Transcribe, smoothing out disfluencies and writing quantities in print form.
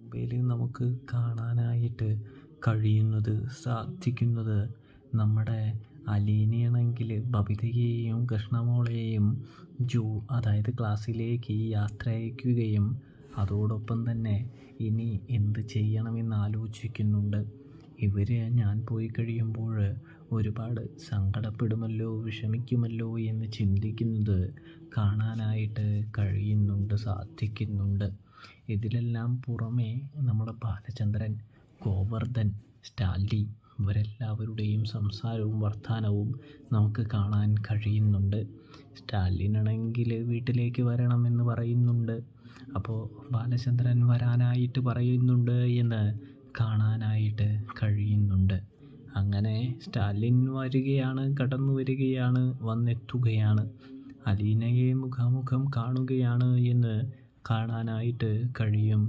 Mobile നമുക്ക് കാണാനായിട്ട് കഴിയുന്നത് സാധിക്കുന്നത് നമ്മുടെ അലീനയാണെങ്കിൽ ബബിതയെയും കൃഷ്ണമോളെയും അതായത് ക്ലാസ്സിലേക്ക് യാത്ര അയക്കുകയും അതോടൊപ്പം തന്നെ ഇനി എന്ത് ചെയ്യണമെന്ന് ആലോചിക്കുന്നുണ്ട്. ഇവർ ഞാൻ പോയി കഴിയുമ്പോൾ ഒരുപാട് സങ്കടപ്പെടുമല്ലോ വിഷമിക്കുമല്ലോ എന്ന് ചിന്തിക്കുന്നത് കാണാനായിട്ട് സാധിക്കുന്നുണ്ട്. ഇതിലെല്ലാം പുറമെ നമ്മുടെ ബാലചന്ദ്രൻ, ഗോവർദ്ധൻ, സ്റ്റാൻലി ഇവരെല്ലാവരുടെയും സംസാരവും വർത്തമാനവും നമുക്ക് കാണാൻ കഴിയുന്നുണ്ട്. സ്റ്റാലിനാണെങ്കിൽ വീട്ടിലേക്ക് വരണമെന്ന് പറയുന്നുണ്ട്. അപ്പോൾ ബാലചന്ദ്രൻ വരാനായിട്ട് പറയുന്നുണ്ട് എന്ന് കാണാനായിട്ട് കഴിയുന്നുണ്ട്. അങ്ങനെ സ്റ്റാലിൻ കടന്നു വരികയാണ്, വന്നെത്തുകയാണ്. അലീനയെ മുഖാമുഖം കാണുകയാണ് എന്ന് കാണാനായിട്ട് കഴിയും.